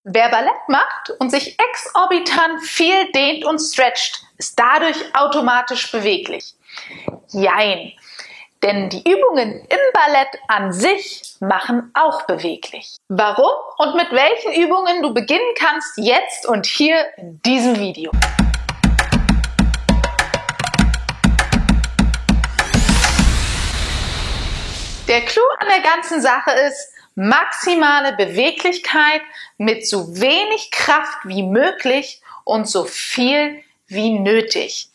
Wer Ballett macht und sich exorbitant viel dehnt und stretcht, ist dadurch automatisch beweglich. Jein, denn die Übungen im Ballett an sich machen auch beweglich. Warum und mit welchen Übungen du beginnen kannst, jetzt und hier in diesem Video. Der Clou an der ganzen Sache ist, maximale Beweglichkeit mit so wenig Kraft wie möglich und so viel wie nötig.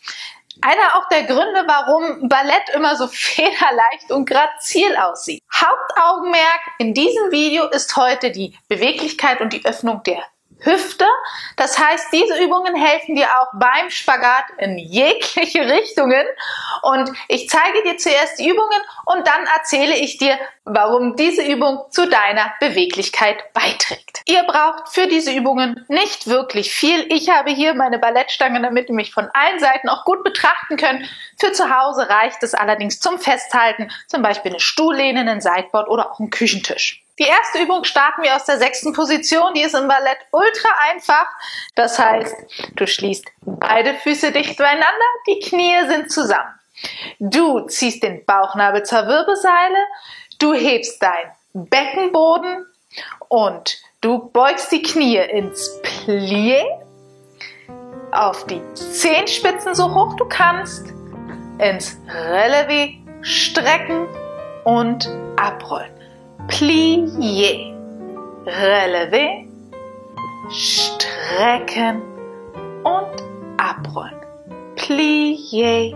Einer auch der Gründe, warum Ballett immer so federleicht und grazil aussieht. Hauptaugenmerk in diesem Video ist heute die Beweglichkeit und die Öffnung der Hüfte. Das heißt, diese Übungen helfen dir auch beim Spagat in jegliche Richtungen. Und ich zeige dir zuerst die Übungen und dann erzähle ich dir, warum diese Übung zu deiner Beweglichkeit beiträgt. Ihr braucht für diese Übungen nicht wirklich viel. Ich habe hier meine Ballettstange, damit ihr mich von allen Seiten auch gut betrachten könnt. Für zu Hause reicht es allerdings zum Festhalten, zum Beispiel eine Stuhllehne, ein Sideboard oder auch einen Küchentisch. Die erste Übung starten wir aus der 6. Position, die ist im Ballett ultra einfach. Das heißt, du schließt beide Füße dicht beieinander, die Knie sind zusammen. Du ziehst den Bauchnabel zur Wirbelsäule, du hebst deinen Beckenboden und du beugst die Knie ins Plié, auf die Zehenspitzen so hoch du kannst, ins Relevé, strecken und abrollen. Plié, Relevé, strecken und abrollen. Plié,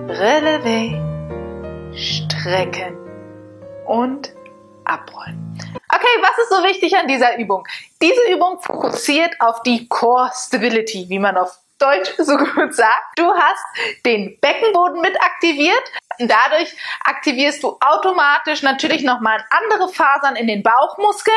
Relevé, strecken und abrollen. Okay, was ist so wichtig an dieser Übung? Diese Übung fokussiert auf die Core Stability, wie man auf Deutsch so gut sagt. Du hast den Beckenboden mit aktiviert. Dadurch aktivierst du automatisch natürlich nochmal andere Fasern in den Bauchmuskeln.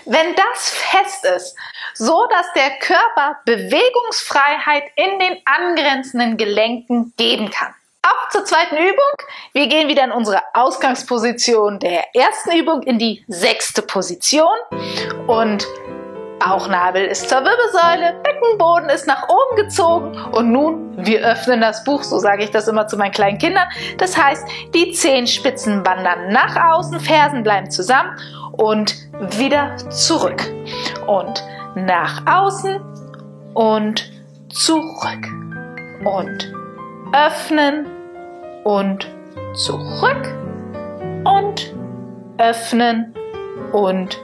Wenn das fest ist, so dass der Körper Bewegungsfreiheit in den angrenzenden Gelenken geben kann. Auf zur zweiten Übung. Wir gehen wieder in unsere Ausgangsposition der ersten Übung in die 6. Position und Bauchnabel ist zur Wirbelsäule, Beckenboden ist nach oben gezogen und nun, wir öffnen das Buch, so sage ich das immer zu meinen kleinen Kindern. Das heißt, die Zehenspitzen wandern nach außen, Fersen bleiben zusammen und wieder zurück. Und nach außen und zurück. Und öffnen und zurück. Und öffnen und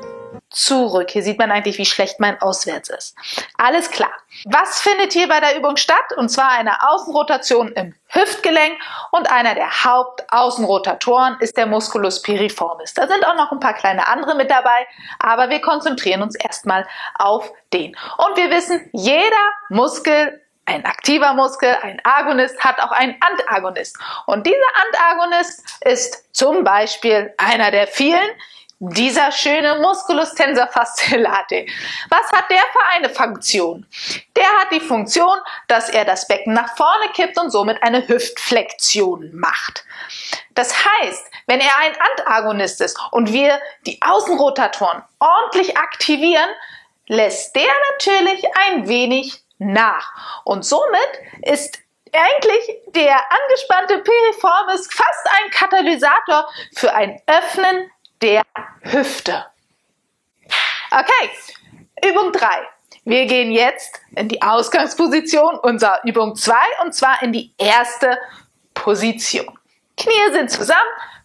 zurück. Hier sieht man eigentlich, wie schlecht mein Auswärts ist. Alles klar. Was findet hier bei der Übung statt? Und zwar eine Außenrotation im Hüftgelenk und einer der Hauptaußenrotatoren ist der Musculus piriformis. Da sind auch noch ein paar kleine andere mit dabei, aber wir konzentrieren uns erstmal auf den. Und wir wissen, jeder Muskel, ein aktiver Muskel, ein Agonist, hat auch einen Antagonist. Und dieser Antagonist ist zum Beispiel einer der vielen, dieser schöne Musculus tensor fasciae latae. Was hat der für eine Funktion? Der hat die Funktion, dass er das Becken nach vorne kippt und somit eine Hüftflexion macht. Das heißt, wenn er ein Antagonist ist und wir die Außenrotatoren ordentlich aktivieren, lässt der natürlich ein wenig nach. Und somit ist eigentlich der angespannte Piriformis fast ein Katalysator für ein Öffnen der Hüfte. Okay, Übung 3. Wir gehen jetzt in die Ausgangsposition unserer Übung 2 und zwar in die erste Position. Knie sind zusammen,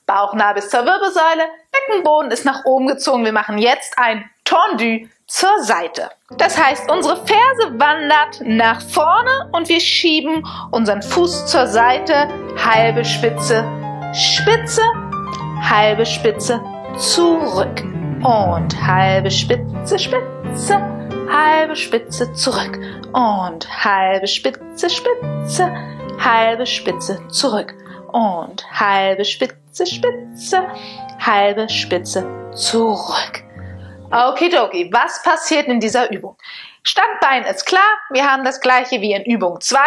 Bauchnabel ist zur Wirbelsäule, Beckenboden ist nach oben gezogen. Wir machen jetzt ein Tendu zur Seite. Das heißt, unsere Ferse wandert nach vorne und wir schieben unseren Fuß zur Seite, halbe Spitze, Spitze, halbe Spitze, zurück und halbe Spitze, Spitze, halbe Spitze, zurück und halbe Spitze, Spitze, halbe Spitze, zurück und halbe Spitze, Spitze, halbe Spitze, zurück Okidoki, was passiert in dieser Übung? Standbein ist klar, wir haben das gleiche wie in Übung 2.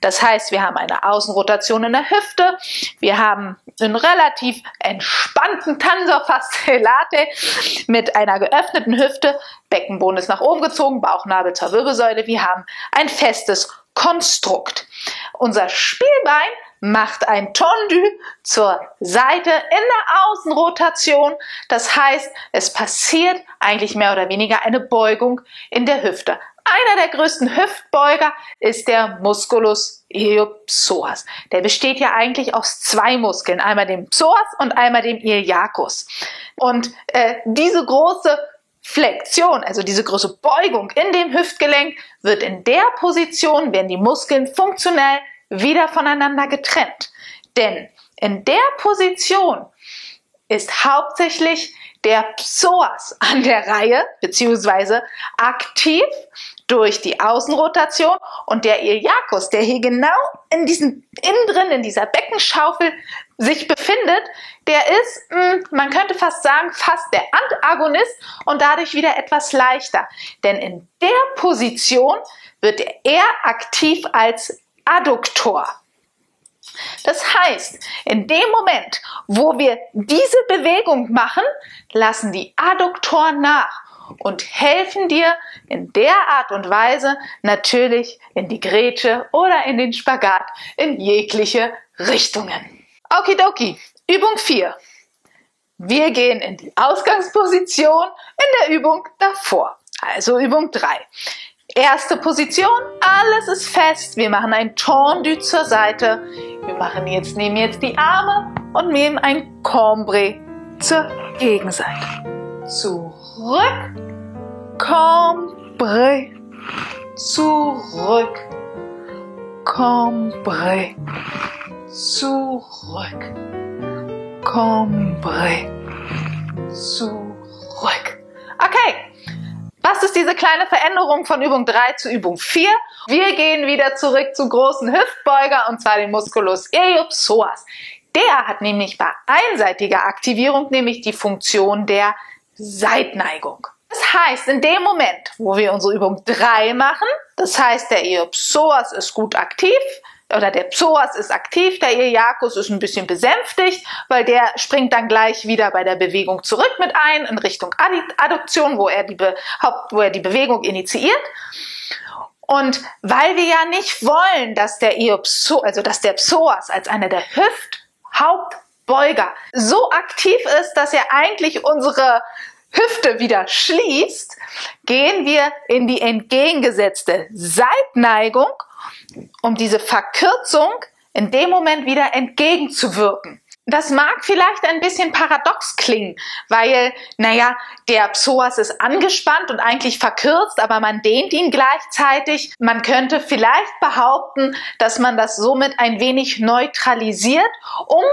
Das heißt, wir haben eine Außenrotation in der Hüfte, wir haben einen relativ entspannten Tensor Late mit einer geöffneten Hüfte, Beckenboden ist nach oben gezogen, Bauchnabel zur Wirbelsäule, wir haben ein festes Konstrukt. Unser Spielbein macht ein Tendu zur Seite in der Außenrotation. Das heißt, es passiert eigentlich mehr oder weniger eine Beugung in der Hüfte. Einer der größten Hüftbeuger ist der Musculus iliopsoas. Der besteht ja eigentlich aus zwei Muskeln, einmal dem Psoas und einmal dem Iliacus. Und diese große Flexion, also diese große Beugung in dem Hüftgelenk, wird in der Position, werden die Muskeln funktionell wieder voneinander getrennt. Denn in der Position ist hauptsächlich der Psoas an der Reihe, beziehungsweise aktiv durch die Außenrotation, und der Iliacus, der hier genau in innen drin, in dieser Beckenschaufel sich befindet, der ist, man könnte fast sagen, fast der Antagonist und dadurch wieder etwas leichter. Denn in der Position wird er eher aktiv als Adduktor. Das heißt, in dem Moment, wo wir diese Bewegung machen, lassen die Adduktoren nach und helfen dir in der Art und Weise natürlich in die Grätsche oder in den Spagat in jegliche Richtungen. Okidoki, Übung 4. Wir gehen in die Ausgangsposition in der Übung davor, also Übung 3. Erste Position, alles ist fest. Wir machen ein Tendu zur Seite. Wir nehmen jetzt die Arme und nehmen ein Cambrai zur Gegenseite. Zurück, Cambrai, zurück, Cambrai, zurück, Cambrai, zurück. Okay. Was ist diese kleine Veränderung von Übung 3 zu Übung 4? Wir gehen wieder zurück zum großen Hüftbeuger, und zwar den Musculus iliopsoas. Der hat nämlich bei einseitiger Aktivierung nämlich die Funktion der Seitneigung. Das heißt, in dem Moment, wo wir unsere Übung 3 machen, das heißt, der Iliopsoas ist gut aktiv, oder der Psoas ist aktiv, der Iliacus ist ein bisschen besänftigt, weil der springt dann gleich wieder bei der Bewegung zurück mit ein in Richtung Adduktion, wo er die Bewegung initiiert. Und weil wir ja nicht wollen, dass der Psoas als einer der Hauptbeuger so aktiv ist, dass er eigentlich unsere Hüfte wieder schließt, gehen wir in die entgegengesetzte Seitneigung, um diese Verkürzung in dem Moment wieder entgegenzuwirken. Das mag vielleicht ein bisschen paradox klingen, weil, der Psoas ist angespannt und eigentlich verkürzt, aber man dehnt ihn gleichzeitig. Man könnte vielleicht behaupten, dass man das somit ein wenig neutralisiert, um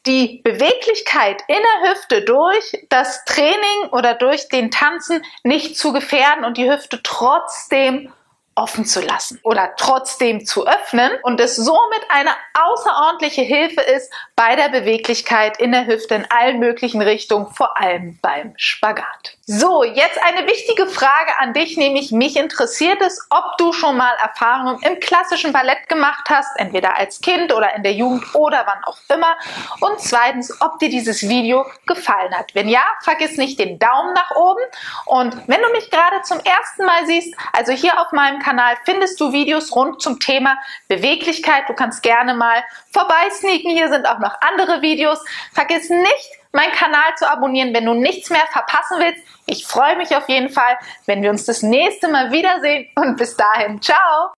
die Beweglichkeit in der Hüfte durch das Training oder durch den Tanzen nicht zu gefährden und die Hüfte trotzdem offen zu lassen oder trotzdem zu öffnen und es somit eine außerordentliche Hilfe ist bei der Beweglichkeit in der Hüfte in allen möglichen Richtungen, vor allem beim Spagat. So, jetzt eine wichtige Frage an dich, nämlich mich interessiert es, ob du schon mal Erfahrungen im klassischen Ballett gemacht hast, entweder als Kind oder in der Jugend oder wann auch immer, und zweitens, ob dir dieses Video gefallen hat. Wenn ja, vergiss nicht den Daumen nach oben, und wenn du mich gerade zum ersten Mal siehst, also hier auf meinem Kanal findest du Videos rund zum Thema Beweglichkeit. Du kannst gerne mal vorbeisneaken. Hier sind auch noch andere Videos. Vergiss nicht, meinen Kanal zu abonnieren, wenn du nichts mehr verpassen willst. Ich freue mich auf jeden Fall, wenn wir uns das nächste Mal wiedersehen, und bis dahin, ciao!